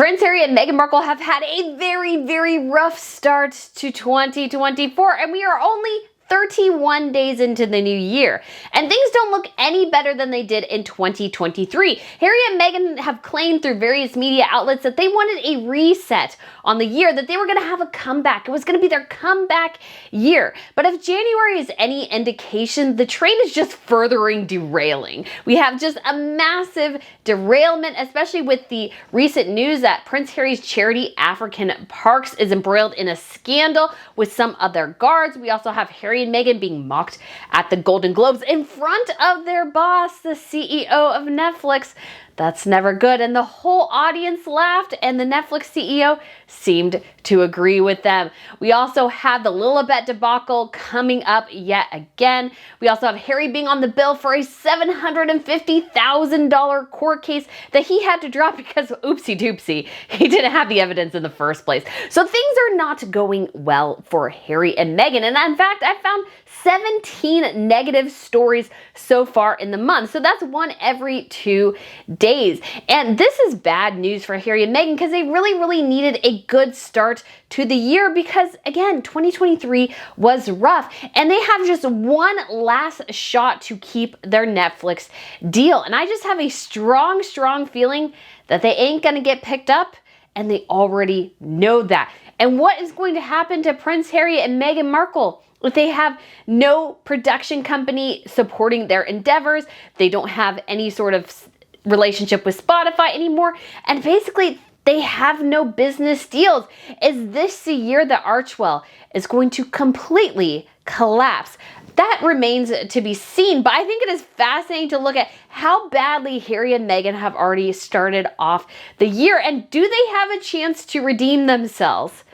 Prince Harry and Meghan Markle have had a very, very rough start to 2024, and we are only 31 days into the new year, and things don't look any better than they did in 2023. Harry and Meghan have claimed through various media outlets that they wanted a reset on the year, that they were going to have a comeback. It was going to be their comeback year. But if January is any indication, the train is just furthering derailing. We have just a massive derailment, especially with the recent news that Prince Harry's charity African Parks is embroiled in a scandal with some other guards. We also have Harry and Meghan being mocked at the Golden Globes in front of their boss, the CEO of Netflix. That's never good. And the whole audience laughed, and the Netflix CEO seemed to agree with them. We also have the Lilibet debacle coming up yet again. We also have Harry being on the bill for a $750,000 court case that he had to drop because, oopsie doopsie, he didn't have the evidence in the first place. So things are not going well for Harry and Meghan. And in fact, I found 17 negative stories so far in the month. So that's one every 2 days. And this is bad news for Harry and Meghan because they really, really needed a good start to the year because, again, 2023 was rough and they have just one last shot to keep their Netflix deal. And I just have a strong, strong feeling that they ain't going to get picked up, and they already know that. And what is going to happen to Prince Harry and Meghan Markle if they have no production company supporting their endeavors? They don't have any sort of relationship with Spotify anymore, and basically they have no business deals. Is this the year that Archewell is going to completely collapse? That remains to be seen, but I think it is fascinating to look at how badly Harry and Meghan have already started off the year, and do they have a chance to redeem themselves?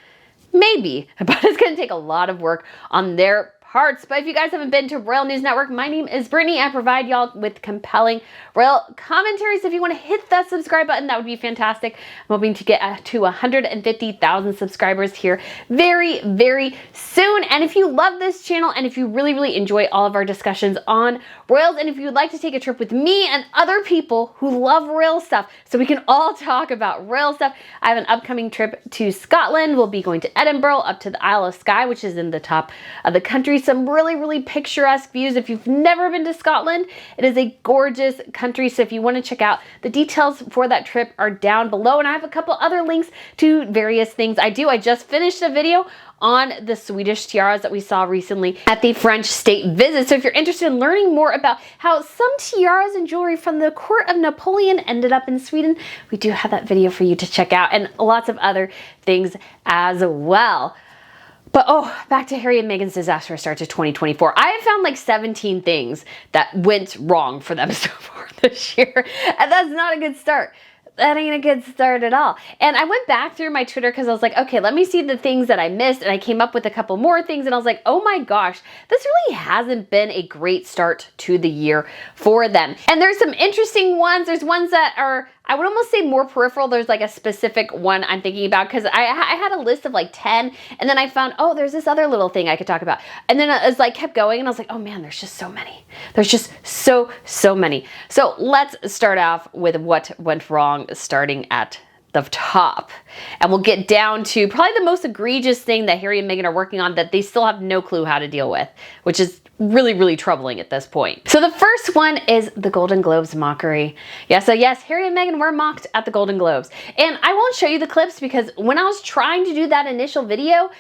Maybe, but it's going to take a lot of work on their parts. But if you guys haven't been to Royal News Network, my name is Brittany. I provide y'all with compelling royal commentaries. If you want to hit that subscribe button, that would be fantastic. I'm hoping to get to 150,000 subscribers here very, very soon. And if you love this channel, and if you really, really enjoy all of our discussions on royals, and if you would like to take a trip with me and other people who love royal stuff so we can all talk about royal stuff, I have an upcoming trip to Scotland. We'll be going to Edinburgh, up to the Isle of Skye, which is in the top of the country. Some really, really picturesque views. If you've never been to Scotland, it is a gorgeous country. So if you want to check out the details for that trip are down below. And I have a couple other links to various things I do. I just finished a video on the Swedish tiaras that we saw recently at the French state visit. So if you're interested in learning more about how some tiaras and jewelry from the court of Napoleon ended up in Sweden, we do have that video for you to check out, and lots of other things as well. But back to Harry and Meghan's disastrous start to 2024. I have found like 17 things that went wrong for them so far this year, and that's not a good start. That ain't a good start at all. And I went back through my Twitter because I was like, okay, let me see the things that I missed. And I came up with a couple more things, and I was like, oh my gosh, this really hasn't been a great start to the year for them. And there's some interesting ones. There's ones that are, I would almost say, more peripheral. There's like a specific one I'm thinking about because I had a list of like 10, and then I found, oh, there's this other little thing I could talk about. And then I was like, kept going, and I was like, oh man, there's just so many. There's just so many. So let's start off with what went wrong, starting at the top. And we'll get down to probably the most egregious thing that Harry and Meghan are working on that they still have no clue how to deal with, which is really, really troubling at this point. So the first one is the Golden Globes mockery. Yeah, so yes, Harry and Meghan were mocked at the Golden Globes. And I won't show you the clips because when I was trying to do that initial video,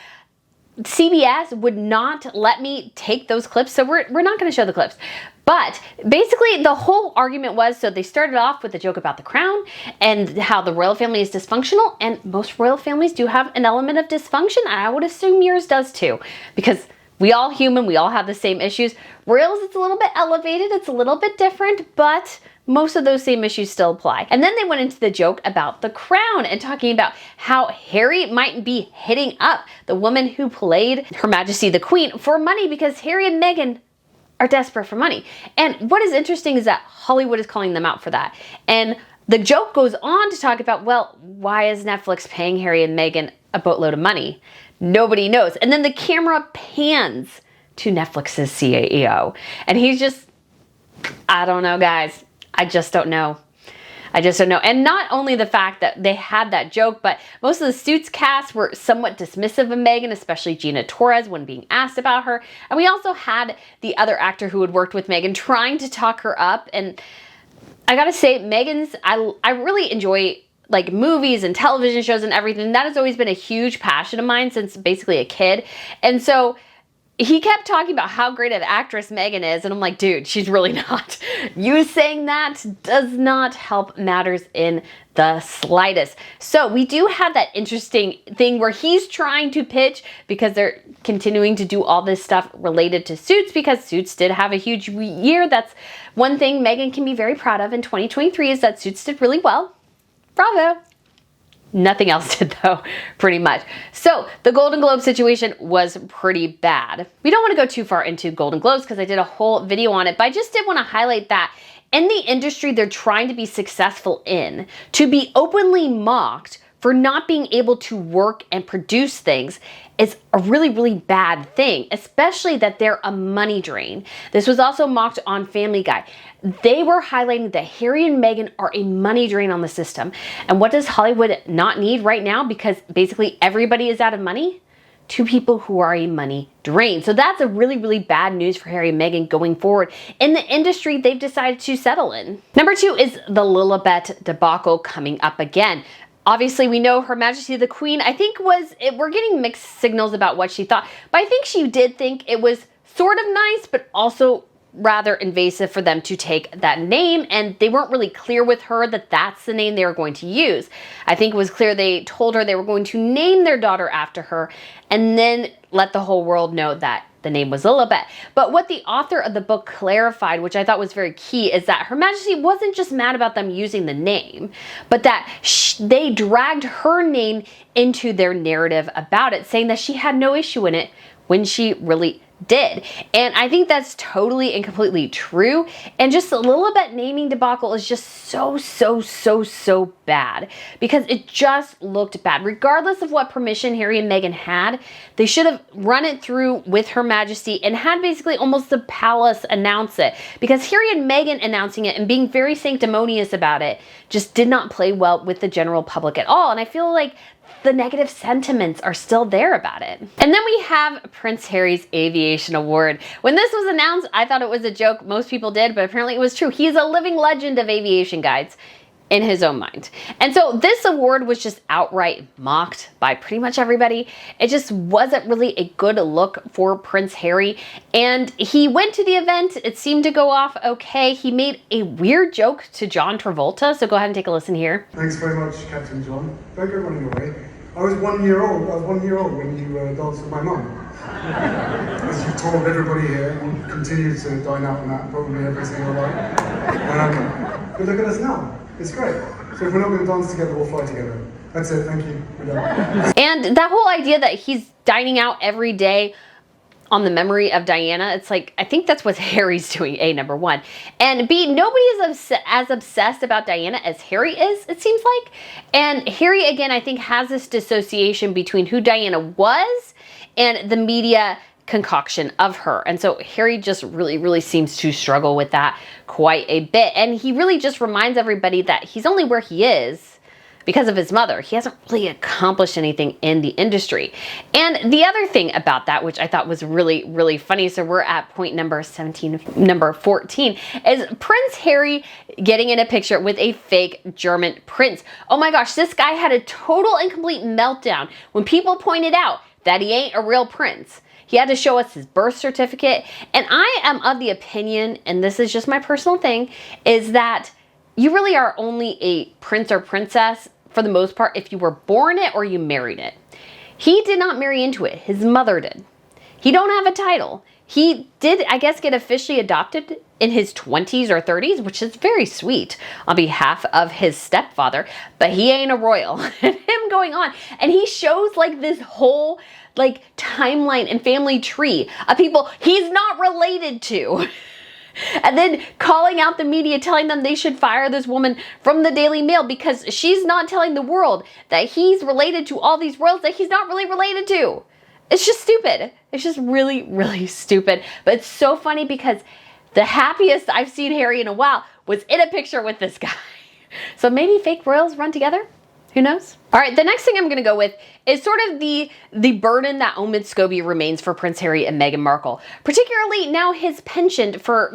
CBS would not let me take those clips, so we're not going to show the clips. But basically the whole argument was, so they started off with a joke about the crown and how the royal family is dysfunctional, and most royal families do have an element of dysfunction, and I would assume yours does too, because we all human, we all have the same issues. Royals, it's a little bit elevated, it's a little bit different, but most of those same issues still apply. And then they went into the joke about the crown and talking about how Harry might be hitting up the woman who played Her Majesty the Queen for money because Harry and Meghan are desperate for money. And what is interesting is that Hollywood is calling them out for that. And the joke goes on to talk about, well, why is Netflix paying Harry and Meghan a boatload of money? Nobody knows. And then the camera pans to Netflix's CEO. And he's just, I don't know, guys. I just don't know. I just don't know. And not only the fact that they had that joke, but most of the Suits cast were somewhat dismissive of Meghan, especially Gina Torres when being asked about her. And we also had the other actor who had worked with Meghan trying to talk her up. And I gotta say, Meghan's, I really enjoy like movies and television shows and everything. That has always been a huge passion of mine since basically a kid. And so he kept talking about how great an actress Meghan is, and I'm like, dude, she's really not. You saying that does not help matters in the slightest. So we do have that interesting thing where he's trying to pitch, because they're continuing to do all this stuff related to Suits, because Suits did have a huge year. That's one thing Meghan can be very proud of in 2023, is that Suits did really well. Bravo. Nothing else did though, pretty much. So the Golden Globe situation was pretty bad. We don't want to go too far into Golden Globes because I did a whole video on it, but I just did want to highlight that in the industry they're trying to be successful in, to be openly mocked for not being able to work and produce things is a really, really bad thing, especially that they're a money drain. This was also mocked on Family Guy. They were highlighting that Harry and Meghan are a money drain on the system. And what does Hollywood not need right now? Because basically everybody is out of money? Two people who are a money drain. So that's a really, really bad news for Harry and Meghan going forward in the industry they've decided to settle in. Number 2 is the Lilibet debacle coming up again. Obviously, we know Her Majesty the Queen, I think we're getting mixed signals about what she thought, but I think she did think it was sort of nice, but also rather invasive for them to take that name, and they weren't really clear with her that that's the name they were going to use. I think it was clear they told her they were going to name their daughter after her, and then let the whole world know that the name was Lilibet. But what the author of the book clarified, which I thought was very key, is that Her Majesty wasn't just mad about them using the name, but that they dragged her name into their narrative about it, saying that she had no issue in it when she really did. And I think that's totally and completely true. And just a Lilibet naming debacle is just so bad, because it just looked bad. Regardless of what permission Harry and Meghan had, they should have run it through with Her Majesty and had basically almost the palace announce it, because Harry and Meghan announcing it and being very sanctimonious about it just did not play well with the general public at all. And I feel like the negative sentiments are still there about it. And then we have Prince Harry's Aviation Award. When this was announced, I thought it was a joke. Most people did, but apparently it was true. He's a living legend of aviation guides in his own mind. And so this award was just outright mocked by pretty much everybody. It just wasn't really a good look for Prince Harry. And he went to the event. It seemed to go off okay. He made a weird joke to John Travolta. So go ahead and take a listen here. Thanks very much, Captain John. Don't go running away. I was 1 year old. I was 1 year old when you danced with my mum. As you told everybody here, and continue to dine out on that probably every single night. But look at us now. It's great. So if we're not going to dance together, we'll fly together. That's it. Thank you. We're done. And that whole idea that he's dining out every day on the memory of Diana, it's like, I think that's what Harry's doing, A, number one. And B, nobody is as obsessed about Diana as Harry is, it seems like. And Harry, again, I think has this dissociation between who Diana was and the media concoction of her. And so Harry just really seems to struggle with that quite a bit. And he really just reminds everybody that he's only where he is because of his mother. He hasn't really accomplished anything in the industry. And the other thing about that, which I thought was really funny, so we're at point number 14, is Prince Harry getting in a picture with a fake German prince. Oh my gosh, this guy had a total and complete meltdown when people pointed out that he ain't a real prince. He had to show us his birth certificate. And I am of the opinion, and this is just my personal thing, is that you really are only a prince or princess for the most part if you were born it or you married it. He did not marry into it. His mother did. He don't have a title. He did, I guess, get officially adopted in his 20s or 30s, which is very sweet on behalf of his stepfather, but he ain't a royal. And him going on, and he shows like this whole like timeline and family tree of people he's not related to. And then calling out the media, telling them they should fire this woman from the Daily Mail because she's not telling the world that he's related to all these royals that he's not really related to. It's just stupid. It's just really stupid. But it's so funny because the happiest I've seen Harry in a while was in a picture with this guy. So maybe fake royals run together? Who knows? All right, the next thing I'm going to go with is sort of the burden that Omid Scobie remains for Prince Harry and Meghan Markle, particularly now his penchant for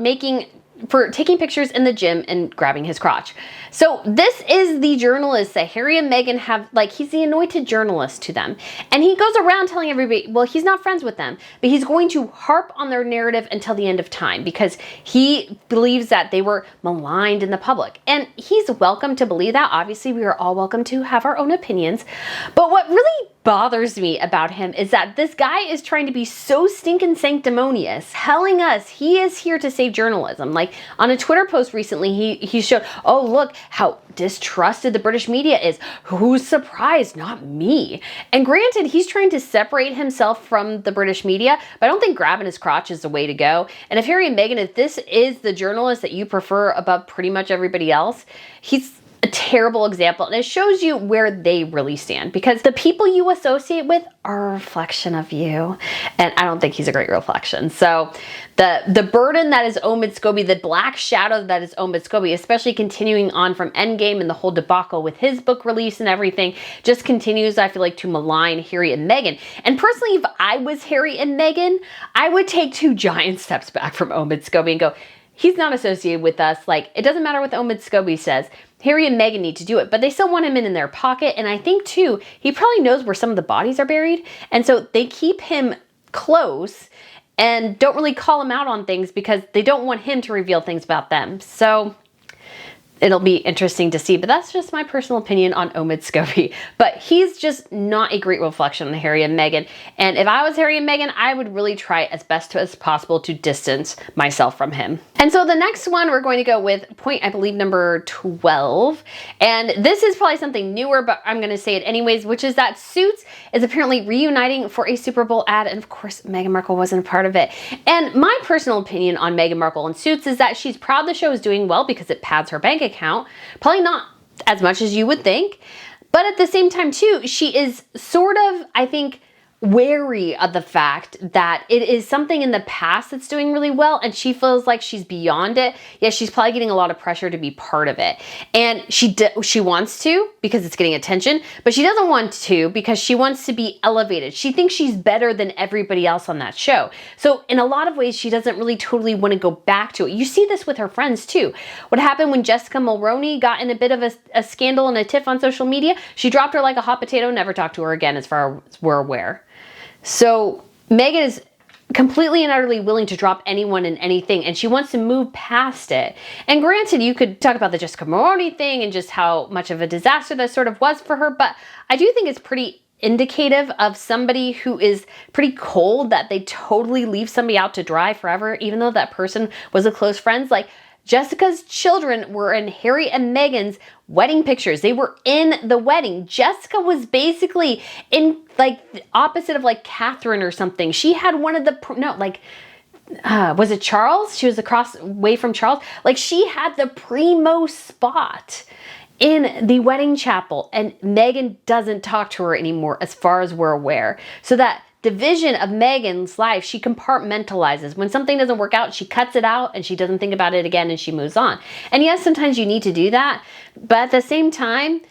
taking pictures in the gym and grabbing his crotch. So this is the journalist that Harry and Meghan have, like, he's the anointed journalist to them. And he goes around telling everybody, well, he's not friends with them, but he's going to harp on their narrative until the end of time because he believes that they were maligned in the public. And he's welcome to believe that. Obviously, we are all welcome to have our own opinions. But what really bothers me about him is that this guy is trying to be so stinking sanctimonious, telling us he is here to save journalism. Like on a Twitter post recently, he showed, oh, look how distrusted the British media is. Who's surprised? Not me. And granted, he's trying to separate himself from the British media, but I don't think grabbing his crotch is the way to go. And if Harry and Meghan, if this is the journalist that you prefer above pretty much everybody else, he's a terrible example, and it shows you where they really stand because the people you associate with are a reflection of you, and I don't think he's a great reflection. So the burden that is Omid Scobie, the black shadow that is Omid Scobie, especially continuing on from Endgame and the whole debacle with his book release and everything, just continues, I feel like, to malign Harry and Meghan. And personally, if I was Harry and Meghan, I would take 2 giant steps back from Omid Scobie and go, he's not associated with us. Like, it doesn't matter what Omid Scobie says. Harry and Meghan need to do it, but they still want him in their pocket. And I think too, he probably knows where some of the bodies are buried. And so they keep him close and don't really call him out on things because they don't want him to reveal things about them. So it'll be interesting to see, but that's just my personal opinion on Omid Scobie. But he's just not a great reflection on Harry and Meghan. And if I was Harry and Meghan, I would really try as best as possible to distance myself from him. And so the next one, we're going to go with point, I believe, number 12. And this is probably something newer, but I'm going to say it anyways, which is that Suits is apparently reuniting for a Super Bowl ad. And of course, Meghan Markle wasn't a part of it. And my personal opinion on Meghan Markle and Suits is that she's proud the show is doing well because it pads her bank account. Probably not as much as you would think. But at the same time, too, she is sort of, I think, wary of the fact that it is something in the past that's doing really well and she feels like she's beyond it. Yeah, she's probably getting a lot of pressure to be part of it. And she wants to because it's getting attention, but she doesn't want to because she wants to be elevated. She thinks she's better than everybody else on that show. So in a lot of ways, she doesn't really totally want to go back to it. You see this with her friends too. What happened when Jessica Mulroney got in a bit of a scandal and a tiff on social media? She dropped her like a hot potato, never talked to her again as far as we're aware. So Meghan is completely and utterly willing to drop anyone and anything, and she wants to move past it. And granted, you could talk about the Jessica Mulroney thing and just how much of a disaster that sort of was for her, but I do think it's pretty indicative of somebody who is pretty cold, that they totally leave somebody out to dry forever, even though that person was a close friend. Like, Jessica's children were in Harry and Meghan's wedding pictures. They were in the wedding. Jessica was basically in like the opposite of like Catherine or something. She had one of the, was it Charles? She was across way from Charles. Like, she had the primo spot in the wedding chapel, and Meghan doesn't talk to her anymore as far as we're aware. So that division of Meghan's life, she compartmentalizes. When something doesn't work out, she cuts it out and she doesn't think about it again and she moves on. And yes, sometimes you need to do that, but at the same time,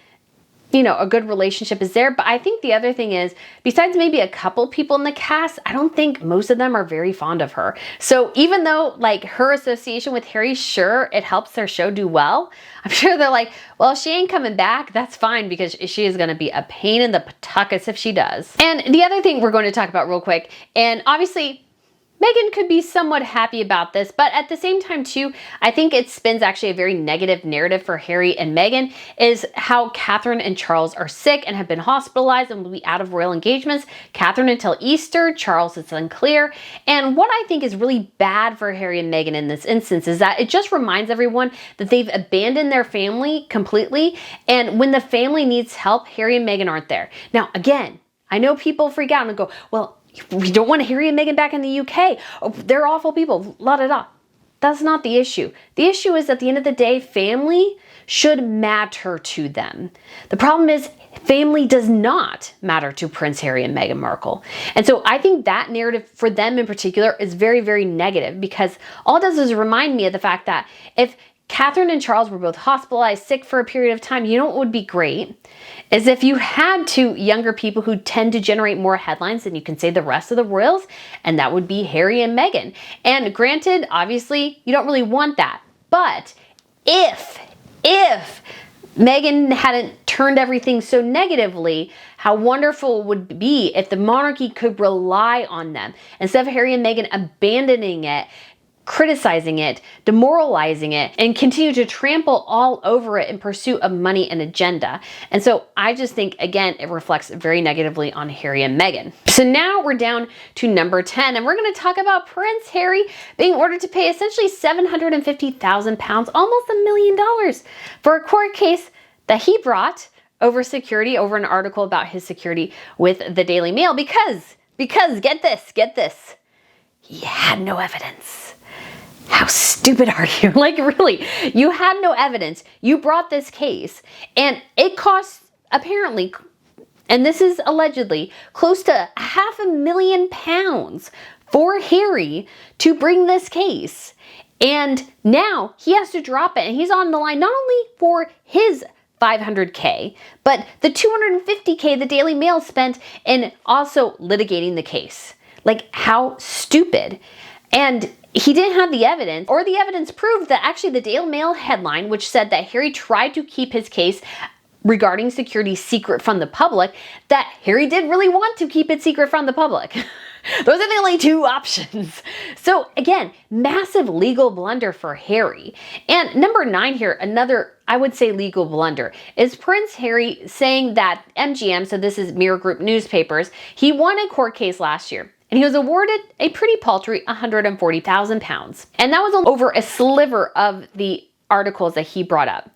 you know, a good relationship is there. But I think the other thing is, besides maybe a couple people in the cast, I don't think most of them are very fond of her. So even though like her association with Harry, sure, it helps their show do well, I'm sure they're like, well, she ain't coming back. That's fine, because she is going to be a pain in the patuckus if she does. And the other thing we're going to talk about real quick, and obviously Meghan could be somewhat happy about this, but at the same time too, I think it spins actually a very negative narrative for Harry and Meghan, is how Catherine and Charles are sick and have been hospitalized and will be out of royal engagements. Catherine until Easter, Charles is unclear. And what I think is really bad for Harry and Meghan in this instance is that it just reminds everyone that they've abandoned their family completely. And when the family needs help, Harry and Meghan aren't there. Now, again, I know people freak out and go, well, we don't want Harry and Meghan back in the UK. Oh, they're awful people, la da da. That's not the issue. The issue is, at the end of the day, family should matter to them. The problem is, family does not matter to Prince Harry and Meghan Markle. And so I think that narrative for them in particular is very, very negative, because all it does is remind me of the fact that if Catherine and Charles were both hospitalized, sick for a period of time. You know what would be great? Is if you had two younger people who tend to generate more headlines than you can say the rest of the royals, and that would be Harry and Meghan. And granted, obviously, you don't really want that. But if Meghan hadn't turned everything so negatively, how wonderful it would be if the monarchy could rely on them. Instead of Harry and Meghan abandoning it, criticizing it, demoralizing it, and continue to trample all over it in pursuit of money and agenda. And so I just think, again, it reflects very negatively on Harry and Meghan. So now we're down to number 10, and we're going to talk about Prince Harry being ordered to pay essentially £750,000, almost $1 million, for a court case that he brought over security, over an article about his security with the Daily Mail, because get this, he had no evidence. How stupid are you? Like, really, you had no evidence. You brought this case, and it costs, apparently, and this is allegedly, close to £500,000 for Harry to bring this case. And now he has to drop it, and he's on the line not only for his $500K, but the $250K the Daily Mail spent in also litigating the case. Like, how stupid. And he didn't have the evidence, or the evidence proved that actually the Daily Mail headline, which said that Harry tried to keep his case regarding security secret from the public, that Harry did really want to keep it secret from the public. Those are the only two options. So again, massive legal blunder for Harry. And number 9 here, another, I would say, legal blunder, is Prince Harry saying that MGM, so this is Mirror Group newspapers, he won a court case last year. And he was awarded a pretty paltry £140,000. And that was over a sliver of the articles that he brought up.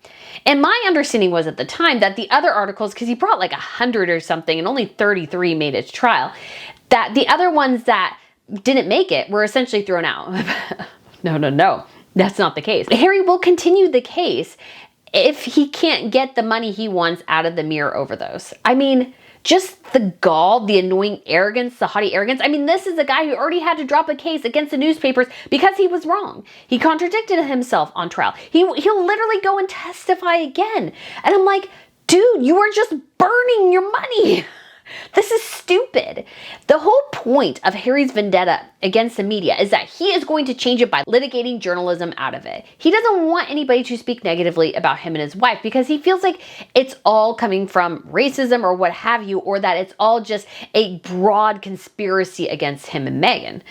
And my understanding was at the time that the other articles, because he brought like 100 or something and only 33 made it to trial, that the other ones that didn't make it were essentially thrown out. No, that's not the case. Harry will continue the case if he can't get the money he wants out of the Mirror over those. I mean, just the gall, the annoying arrogance, the haughty arrogance. I mean, this is a guy who already had to drop a case against the newspapers because he was wrong. He contradicted himself on trial. He'll literally go and testify again. And I'm like, dude, you are just burning your money. This is stupid. The whole point of Harry's vendetta against the media is that he is going to change it by litigating journalism out of it. He doesn't want anybody to speak negatively about him and his wife because he feels like it's all coming from racism or what have you, or that it's all just a broad conspiracy against him and Meghan.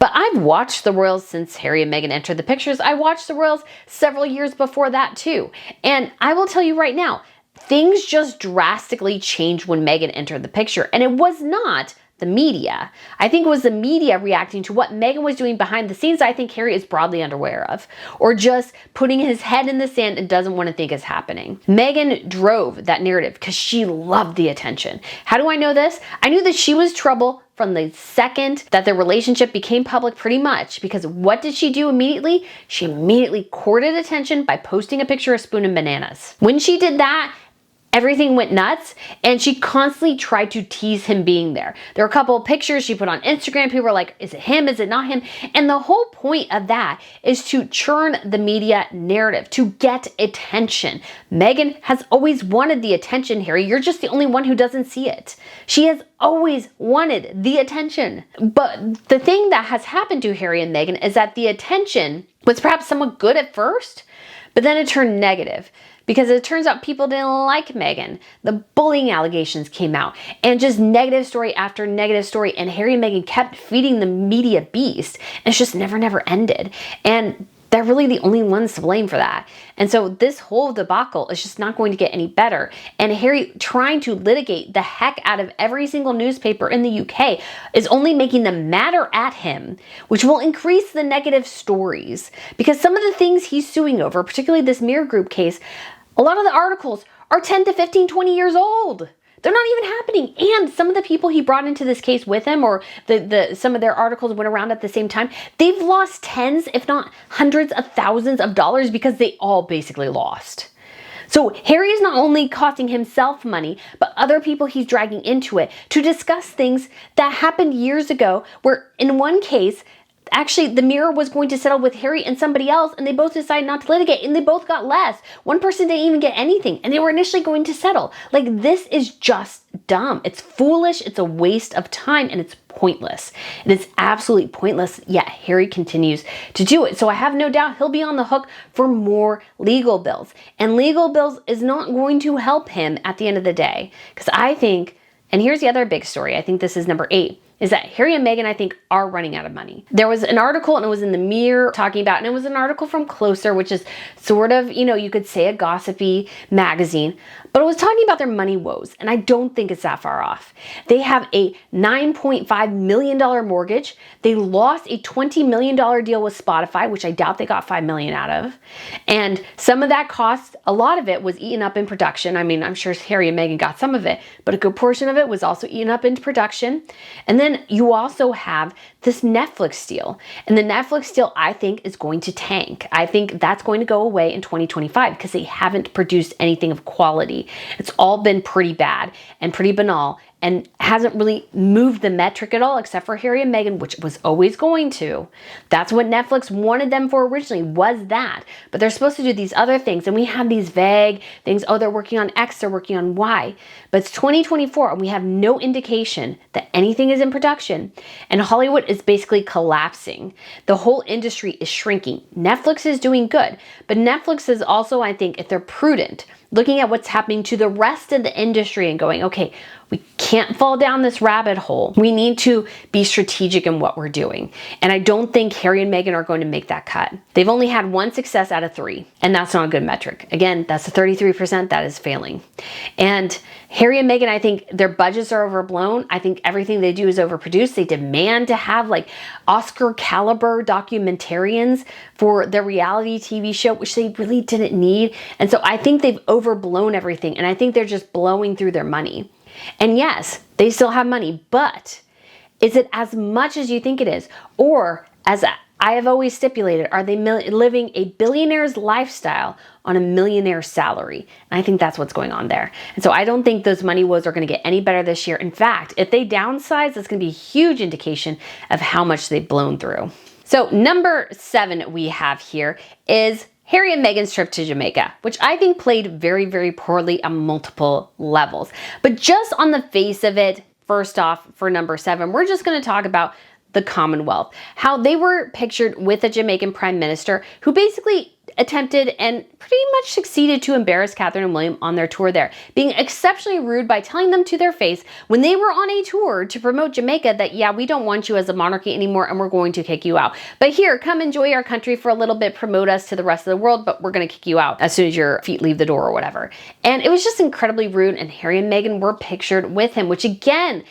But I've watched the royals since Harry and Meghan entered the pictures. I watched the royals several years before that too. And I will tell you right now, things just drastically changed when Meghan entered the picture, and it was not the media. I think it was the media reacting to what Meghan was doing behind the scenes that I think Harry is broadly unaware of, or just putting his head in the sand and doesn't want to think is happening. Meghan drove that narrative because she loved the attention. How do I know this? I knew that she was trouble from the second that the relationship became public, pretty much, because what did she do immediately? She immediately courted attention by posting a picture of Spoon and Bananas. When she did that, everything went nuts, and she constantly tried to tease him being there. There were a couple of pictures she put on Instagram. People were like, is it him? Is it not him? And the whole point of that is to churn the media narrative, to get attention. Meghan has always wanted the attention, Harry. You're just the only one who doesn't see it. She has always wanted the attention. But the thing that has happened to Harry and Meghan is that the attention was perhaps somewhat good at first, but then it turned negative. Because it turns out people didn't like Meghan. The bullying allegations came out, and just negative story after negative story, and Harry and Meghan kept feeding the media beast, and it's just never ended. And they're really the only ones to blame for that. And so this whole debacle is just not going to get any better. And Harry trying to litigate the heck out of every single newspaper in the UK is only making them madder at him, which will increase the negative stories. Because some of the things he's suing over, particularly this Mirror Group case, a lot of the articles are 10 to 15, 20 years old. They're not even happening. And some of the people he brought into this case with him, or some of their articles went around at the same time, they've lost tens, if not hundreds of thousands of dollars because they all basically lost. So Harry is not only costing himself money, but other people he's dragging into it to discuss things that happened years ago, where in one case, actually the Mirror was going to settle with Harry and somebody else, and they both decided not to litigate, and they both got less. One person didn't even get anything, and they were initially going to settle. Like, this is just dumb. It's foolish, it's a waste of time, and it's pointless. It is absolutely pointless, yet Harry continues to do it. So I have no doubt he'll be on the hook for more legal bills. And legal bills is not going to help him at the end of the day. Because I think, and here's the other big story, I think this is number 8, is that Harry and Meghan, I think, are running out of money. There was an article, and it was in the Mirror talking about, and it was an article from Closer, which is sort of, you know, you could say a gossipy magazine, but it was talking about their money woes, and I don't think it's that far off. They have a $9.5 million mortgage. They lost a $20 million deal with Spotify, which I doubt they got $5 million out of. And some of that cost, a lot of it was eaten up in production. I mean, I'm sure Harry and Meghan got some of it, but a good portion of it was also eaten up into production. And then you also have this Netflix deal. And the Netflix deal, I think, is going to tank. I think that's going to go away in 2025 because they haven't produced anything of quality. It's all been pretty bad and pretty banal and hasn't really moved the metric at all, except for Harry and Meghan, which was always going to. That's what Netflix wanted them for originally, was that. But they're supposed to do these other things, and we have these vague things. Oh, they're working on X, they're working on Y. But it's 2024, and we have no indication that anything is in production. And Hollywood is basically collapsing. The whole industry is shrinking. Netflix is doing good, but Netflix is also, I think, if they're prudent, looking at what's happening to the rest of the industry and going, okay, we can't fall down this rabbit hole. We need to be strategic in what we're doing. And I don't think Harry and Meghan are going to make that cut. They've only had 1 success out of 3, and that's not a good metric. Again, that's a 33%, that is failing. And Harry and Meghan, I think their budgets are overblown. I think everything they do is overproduced. They demand to have like Oscar caliber documentarians for their reality TV show, which they really didn't need. And so I think they've overblown everything, and I think they're just blowing through their money. And yes, they still have money, but is it as much as you think it is? Or, as I have always stipulated, are they living a billionaire's lifestyle on a millionaire's salary? And I think that's what's going on there. And so I don't think those money woes are going to get any better this year. In fact, if they downsize, that's going to be a huge indication of how much they've blown through. So number 7 we have here is Harry and Meghan's trip to Jamaica, which I think played very, very poorly on multiple levels. But just on the face of it, first off, for number 7, we're just going to talk about the Commonwealth, how they were pictured with a Jamaican prime minister who basically attempted and pretty much succeeded to embarrass Catherine and William on their tour there, being exceptionally rude by telling them to their face when they were on a tour to promote Jamaica that, yeah, we don't want you as a monarchy anymore and we're going to kick you out. But here, come enjoy our country for a little bit, promote us to the rest of the world, but we're going to kick you out as soon as your feet leave the door or whatever. And it was just incredibly rude, and Harry and Meghan were pictured with him, which again,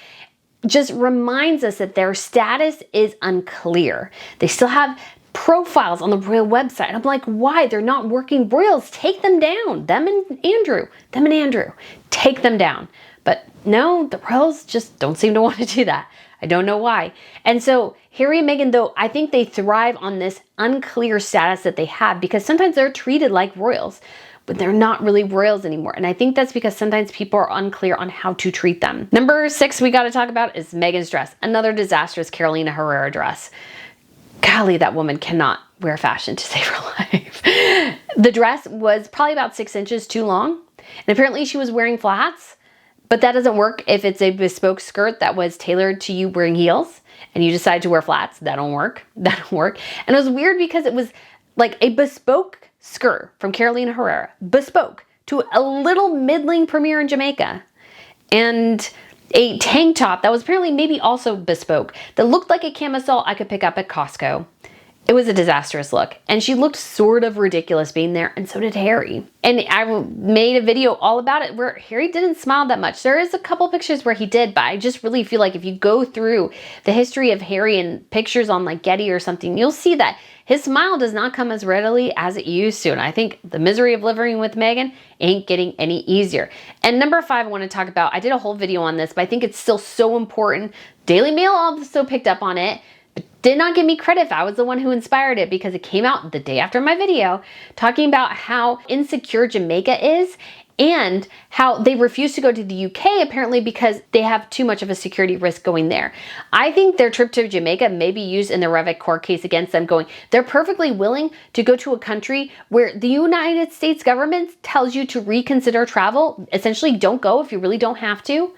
just reminds us that their status is unclear. They still have profiles on the royal website. I'm like, why? They're not working royals. Take them down. Them and Andrew. Take them down. But no, the royals just don't seem to want to do that. I don't know why. And so Harry and Meghan, though, I think they thrive on this unclear status that they have because sometimes they're treated like royals, but they're not really royals anymore. And I think that's because sometimes people are unclear on how to treat them. Number 6 we got to talk about is Meghan's dress. Another disastrous Carolina Herrera dress. Golly, that woman cannot wear fashion to save her life. The dress was probably about 6 inches too long. And apparently she was wearing flats, but that doesn't work if it's a bespoke skirt that was tailored to you wearing heels and you decide to wear flats. That don't work. And it was weird because it was like a bespoke skirt from Carolina Herrera, bespoke to a little middling premiere in Jamaica. And a tank top that was apparently maybe also bespoke that looked like a camisole I could pick up at Costco. It was a disastrous look, and she looked sort of ridiculous being there, and so did Harry. And I made a video all about it where Harry didn't smile that much. There is a couple pictures where he did, but I just really feel like if you go through the history of Harry and pictures on like Getty or something, you'll see that his smile does not come as readily as it used to. And I think the misery of living with Meghan ain't getting any easier. And number 5 I want to talk about, I did a whole video on this, but I think it's still so important. Daily Mail also picked up on it, but did not give me credit if I was the one who inspired it because it came out the day after my video talking about how insecure Jamaica is and how they refuse to go to the UK apparently because they have too much of a security risk going there. I think their trip to Jamaica may be used in the Revit court case against them, going, they're perfectly willing to go to a country where the United States government tells you to reconsider travel. Essentially, don't go if you really don't have to.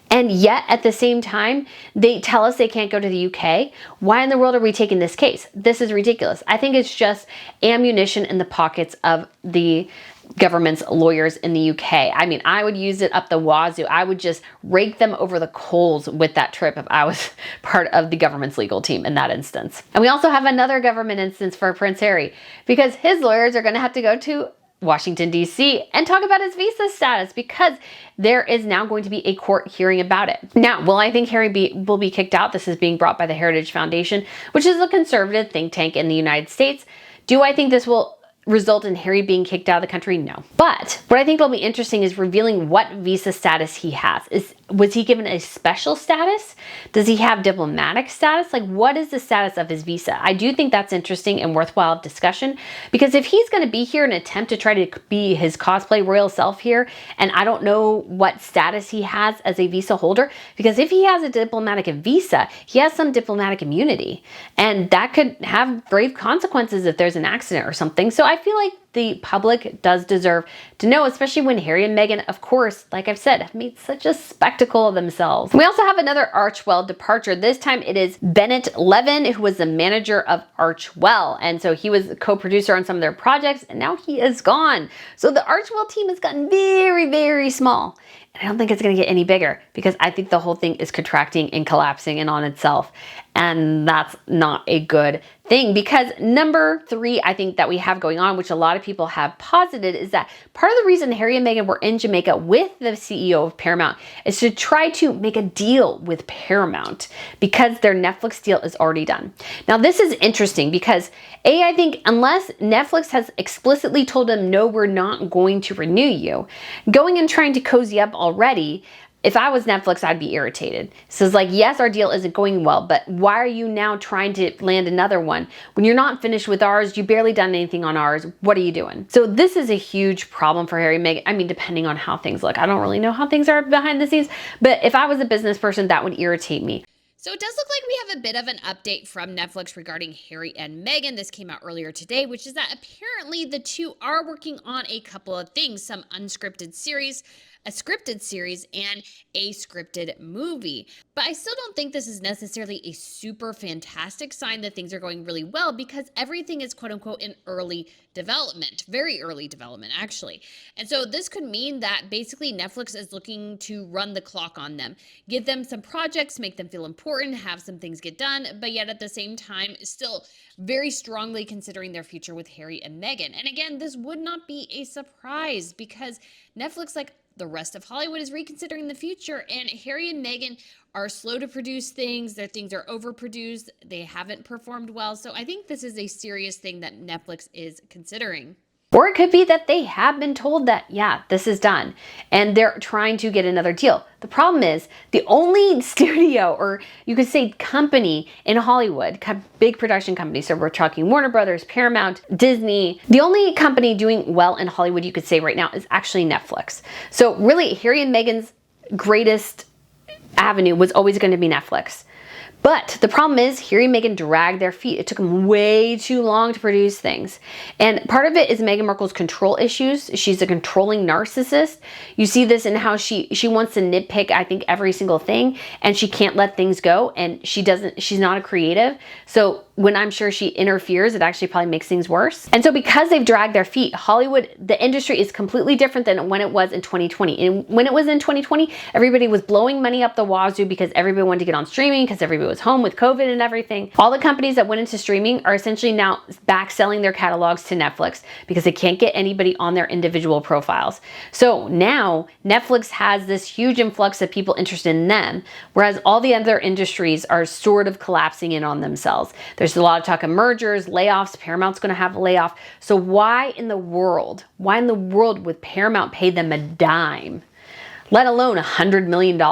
And yet, at the same time, they tell us they can't go to the UK. Why in the world are we taking this case? This is ridiculous. I think it's just ammunition in the pockets of the government's lawyers in the UK. I mean, I would use it up the wazoo. I would just rake them over the coals with that trip if I was part of the government's legal team in that instance. And we also have another government instance for Prince Harry, because his lawyers are going to have to go to Washington, D.C. and talk about his visa status, because there is now going to be a court hearing about it. Now, will I think Harry will be kicked out? This is being brought by the Heritage Foundation, which is a conservative think tank in the United States. Do I think this will result in Harry being kicked out of the country? No. But what I think will be interesting is revealing what visa status he has. Was he given a special status? Does he have diplomatic status? Like, what is the status of his visa? I do think that's interesting and worthwhile discussion, because if he's going to be here and attempt to try to be his cosplay royal self here, and I don't know what status he has as a visa holder, because if he has a diplomatic visa, he has some diplomatic immunity, and that could have grave consequences if there's an accident or something. So I feel like the public does deserve to know, especially when Harry and Meghan, of course, like I've said, have made such a spectacle of themselves. We also have another Archewell departure. This time it is Bennett Levin, who was the manager of Archewell. And so he was a co-producer on some of their projects, and now he is gone. So the Archewell team has gotten very, very small. And I don't think it's going to get any bigger, because I think the whole thing is contracting and collapsing in on itself. And that's not a good thing, because number 3, I think that we have going on, which a lot of people have posited, is that part of the reason Harry and Meghan were in Jamaica with the CEO of Paramount is to try to make a deal with Paramount, because their Netflix deal is already done. Now, this is interesting because I think unless Netflix has explicitly told them, no, we're not going to renew you, going and trying to cozy up already, if I was Netflix, I'd be irritated. So it's like, yes, our deal isn't going well, but why are you now trying to land another one? When you're not finished with ours, you barely done anything on ours, what are you doing? So this is a huge problem for Harry and Meghan. I mean, depending on how things look. I don't really know how things are behind the scenes, but if I was a business person, that would irritate me. So it does look like we have a bit of an update from Netflix regarding Harry and Meghan. This came out earlier today, which is that apparently the two are working on a couple of things, some unscripted series, a scripted series, and a scripted movie. But I still don't think this is necessarily a super fantastic sign that things are going really well, because everything is quote unquote in early development, very early development actually. And so this could mean that basically Netflix is looking to run the clock on them, give them some projects, make them feel important, have some things get done, but yet at the same time still very strongly considering their future with Harry and Meghan. And again, this would not be a surprise, because Netflix, like the rest of Hollywood, is reconsidering the future, and Harry and Meghan are slow to produce things. Their things are overproduced. They haven't performed well. So I think this is a serious thing that Netflix is considering. Or it could be that they have been told that, yeah, this is done, and they're trying to get another deal. The problem is the only studio, or you could say company in Hollywood, big production company, so we're talking Warner Brothers, Paramount, Disney, the only company doing well in Hollywood you could say right now is actually Netflix. So really, Harry and Meghan's greatest avenue was always going to be Netflix. But the problem is, Harry and Meghan dragged their feet. It took them way too long to produce things. And part of it is Meghan Markle's control issues. She's a controlling narcissist. You see this in how she wants to nitpick, I think, every single thing, and she can't let things go, and she's not a creative. So when I'm sure she interferes, it actually probably makes things worse. And so because they've dragged their feet, Hollywood, the industry is completely different than when it was in 2020. And when it was in 2020, everybody was blowing money up the wazoo because everybody wanted to get on streaming, because everybody was home with COVID and everything. All the companies that went into streaming are essentially now back selling their catalogs to Netflix because they can't get anybody on their individual profiles. So now Netflix has this huge influx of people interested in them, whereas all the other industries are sort of collapsing in on themselves. There's a lot of talk of mergers, layoffs. Paramount's going to have a layoff. So why in the world would Paramount pay them a dime, let alone $100 million?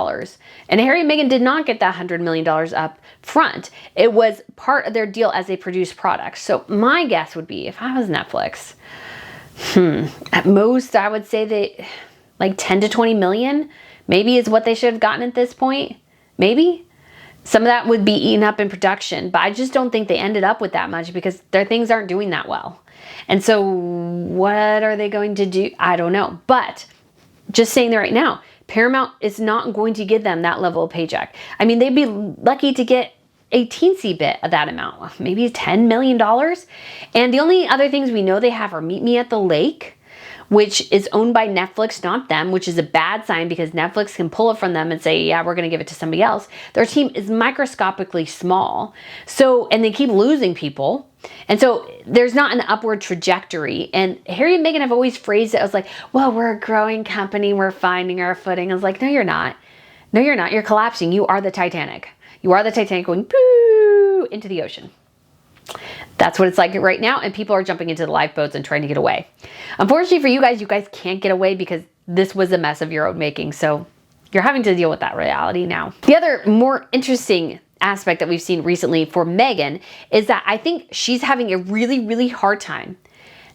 And Harry and Meghan did not get that $100 million up front. It was part of their deal as they produced products. So my guess would be, if I was Netflix, At most, I would say they like 10 to 20 million maybe is what they should have gotten at this point. Maybe. Some of that would be eaten up in production, but I just don't think they ended up with that much because their things aren't doing that well. And so what are they going to do? I don't know. But just saying that right now, Paramount is not going to give them that level of paycheck. I mean, they'd be lucky to get a teensy bit of that amount, maybe $10 million. And the only other things we know they have are Meet Me at the Lake, which is owned by Netflix, not them, which is a bad sign because Netflix can pull it from them and say, yeah, we're going to give it to somebody else. Their team is microscopically small. So, and they keep losing people. And so there's not an upward trajectory. And Harry and Meghan have always phrased it as like, well, we're a growing company. We're finding our footing. I was like, no, you're not. No, you're not. You're collapsing. You are the Titanic. You are the Titanic going boo into the ocean. That's what it's like right now, and people are jumping into the lifeboats and trying to get away. Unfortunately for you guys can't get away because this was a mess of your own making, so you're having to deal with that reality now. The other more interesting aspect that we've seen recently for Meghan is that I think she's having a really, really hard time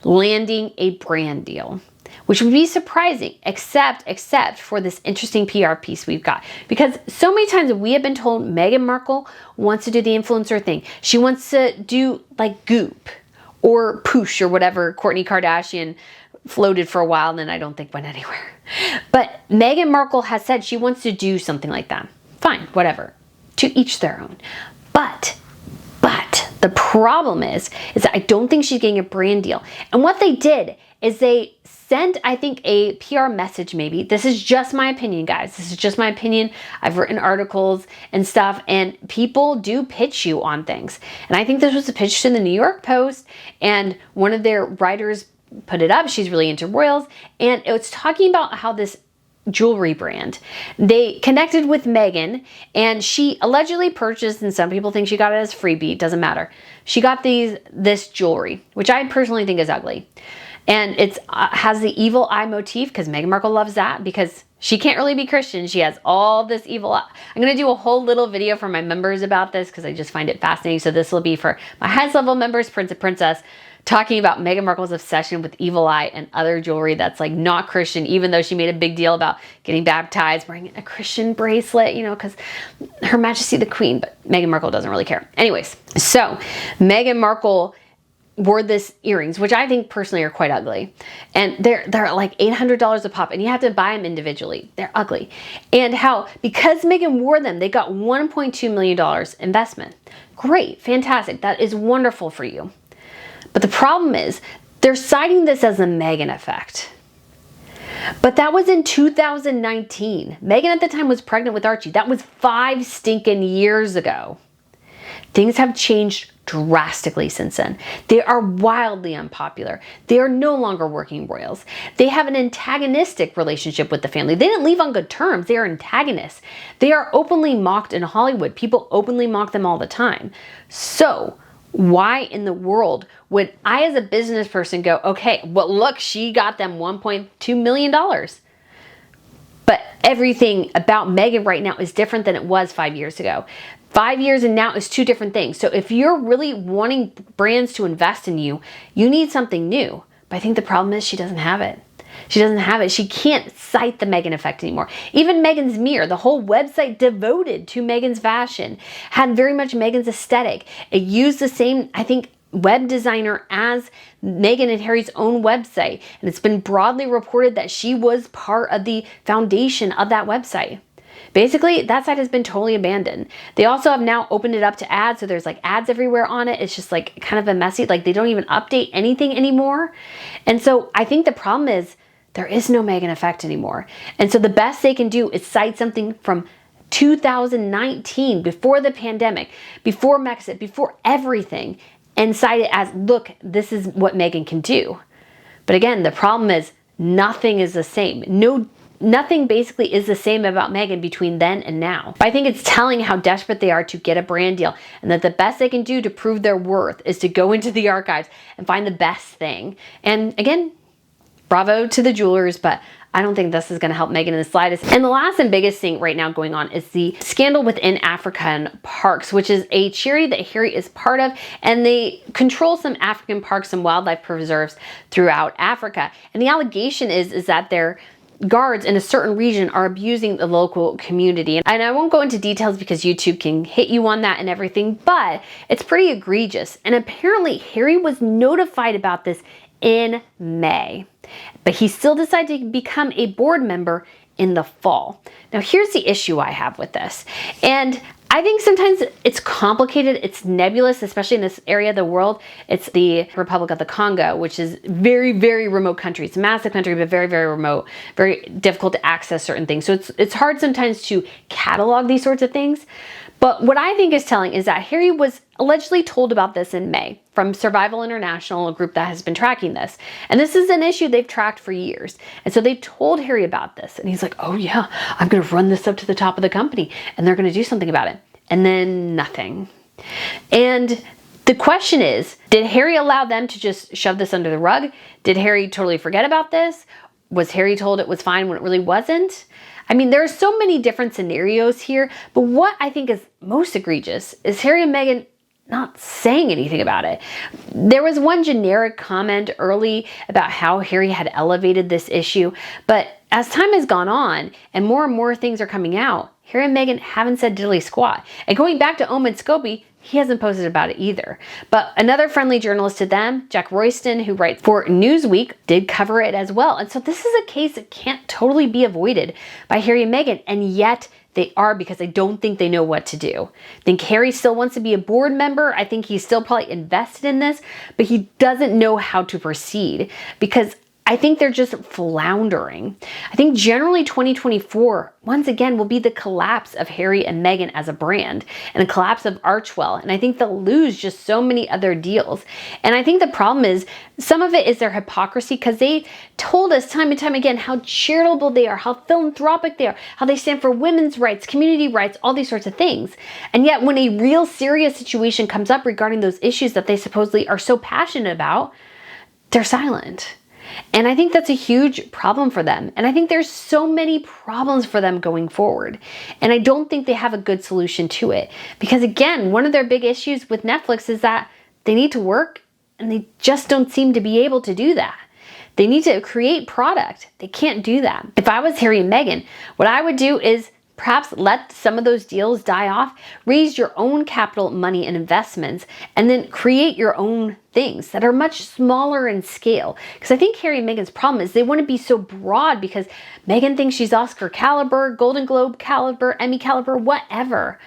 landing a brand deal, which would be surprising, except for this interesting PR piece we've got. Because so many times we have been told Meghan Markle wants to do the influencer thing. She wants to do like Goop or Poosh or whatever Kourtney Kardashian floated for a while and then I don't think went anywhere. But Meghan Markle has said she wants to do something like that. Fine, whatever. To each their own. But the problem is that I don't think she's getting a brand deal. And what they did is they sent, I think, a PR message maybe. This is just my opinion, guys. This is just my opinion. I've written articles and stuff, and people do pitch you on things. And I think this was a pitch to the New York Post, and one of their writers put it up. She's really into royals, and it was talking about how this jewelry brand, they connected with Meghan, and she allegedly purchased, and some people think she got it as freebie, it doesn't matter. She got this jewelry, which I personally think is ugly. And it has the evil eye motif because Meghan Markle loves that because she can't really be Christian. She has all this evil eye. I'm going to do a whole little video for my members about this because I just find it fascinating. So this will be for my highest level members, Prince and Princess, talking about Meghan Markle's obsession with evil eye and other jewelry that's like not Christian, even though she made a big deal about getting baptized, wearing a Christian bracelet, you know, because Her Majesty the Queen, but Meghan Markle doesn't really care. Anyways, so Meghan Markle wore this earrings, which I think personally are quite ugly. And they're like $800 a pop, and you have to buy them individually. They're ugly. And how, because Meghan wore them, they got $1.2 million investment. Great, fantastic. That is wonderful for you. But the problem is, they're citing this as a Meghan effect. But that was in 2019. Meghan at the time was pregnant with Archie. That was 5 stinking years ago. Things have changed drastically since then. They are wildly unpopular. They are no longer working royals. They have an antagonistic relationship with the family. They didn't leave on good terms. They are antagonists. They are openly mocked in Hollywood. People openly mock them all the time. So why in the world would I as a business person go, okay, well look, she got them $1.2 million. But everything about Meghan right now is different than it was 5 years ago. 5 years and now is 2 different things. So if you're really wanting brands to invest in you, you need something new. But I think the problem is she doesn't have it. She doesn't have it. She can't cite the Meghan effect anymore. Even Meghan's Mirror, the whole website devoted to Meghan's fashion, had very much Meghan's aesthetic. It used the same, I think, web designer as Meghan and Harry's own website. And it's been broadly reported that she was part of the foundation of that website. Basically, that site has been totally abandoned. They also have now opened it up to ads, so there's like ads everywhere on it. It's just like kind of a messy, like they don't even update anything anymore. And so I think the problem is there is no Meghan effect anymore. And so the best they can do is cite something from 2019, before the pandemic, before Brexit, before everything, and cite it as, look, this is what Meghan can do. But again, the problem is nothing is the same. Nothing basically is the same about Meghan between then and now. I think it's telling how desperate they are to get a brand deal, and that the best they can do to prove their worth is to go into the archives and find the best thing. And again, bravo to the jewelers, but I don't think this is going to help Meghan in the slightest. And the last and biggest thing right now going on is the scandal within African Parks, which is a charity that Harry is part of, and they control some African parks and wildlife preserves throughout Africa. And the allegation is that their guards in a certain region are abusing the local community. And I won't go into details because YouTube can hit you on that and everything, but it's pretty egregious. And apparently Harry was notified about this in May, but he still decided to become a board member in the fall. Now, here's the issue I have with this. And I think sometimes it's complicated, it's nebulous, especially in this area of the world. It's the Republic of the Congo, which is very, very remote country. It's a massive country, but very, very remote, very difficult to access certain things. So it's hard sometimes to catalog these sorts of things. But what I think is telling is that Harry was allegedly told about this in May from Survival International, a group that has been tracking this. And this is an issue they've tracked for years. And so they told Harry about this. And he's like, oh yeah, I'm going to run this up to the top of the company and they're going to do something about it. And then nothing. And the question is, did Harry allow them to just shove this under the rug? Did Harry totally forget about this? Was Harry told it was fine when it really wasn't? I mean, there are so many different scenarios here, but what I think is most egregious is Harry and Meghan not saying anything about it. There was one generic comment early about how Harry had elevated this issue, but as time has gone on and more things are coming out, Harry and Meghan haven't said diddly squat. And going back to Omen Scobie, he hasn't posted about it either. But another friendly journalist to them, Jack Royston, who writes for Newsweek, did cover it as well. And so this is a case that can't totally be avoided by Harry and Meghan, and yet they are, because I don't think they know what to do. I think Harry still wants to be a board member. I think he's still probably invested in this, but he doesn't know how to proceed because I think they're just floundering. I think generally 2024, once again, will be the collapse of Harry and Meghan as a brand and the collapse of Archewell. And I think they'll lose just so many other deals. And I think the problem is some of it is their hypocrisy, because they told us time and time again how charitable they are, how philanthropic they are, how they stand for women's rights, community rights, all these sorts of things. And yet when a real serious situation comes up regarding those issues that they supposedly are so passionate about, they're silent. And I think that's a huge problem for them. And I think there's so many problems for them going forward. And I don't think they have a good solution to it. Because again, one of their big issues with Netflix is that they need to work and they just don't seem to be able to do that. They need to create product. They can't do that. If I was Harry and Meghan, what I would do is perhaps let some of those deals die off, raise your own capital, money, and investments, and then create your own things that are much smaller in scale. Because I think Harry and Meghan's problem is they want to be so broad because Meghan thinks she's Oscar caliber, Golden Globe caliber, Emmy caliber, whatever.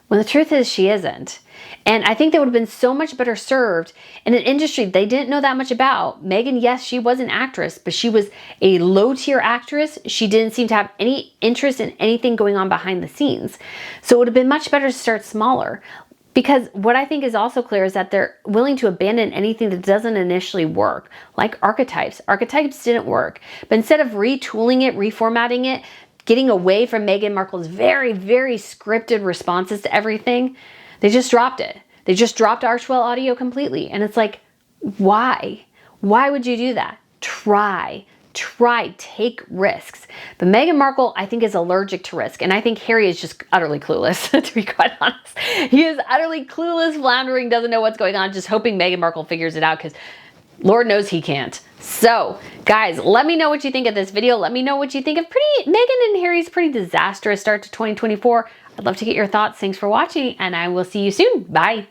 When the truth is she isn't. And I think they would have been so much better served in an industry they didn't know that much about. Meghan, yes, she was an actress, but she was a low-tier actress. She didn't seem to have any interest in anything going on behind the scenes. So it would have been much better to start smaller. Because what I think is also clear is that they're willing to abandon anything that doesn't initially work, like archetypes. Archetypes didn't work. But instead of retooling it, reformatting it, getting away from Meghan Markle's very, very scripted responses to everything, they just dropped it. They just dropped Archewell Audio completely. And it's like, why? Why would you do that? Try, take risks. But Meghan Markle, I think, is allergic to risk. And I think Harry is just utterly clueless, to be quite honest. He is utterly clueless, floundering, doesn't know what's going on, just hoping Meghan Markle figures it out because Lord knows he can't. So, guys, let me know what you think of this video. Let me know what you think of Meghan and Harry's pretty disastrous start to 2024. I'd love to get your thoughts. Thanks for watching, and I will see you soon. Bye.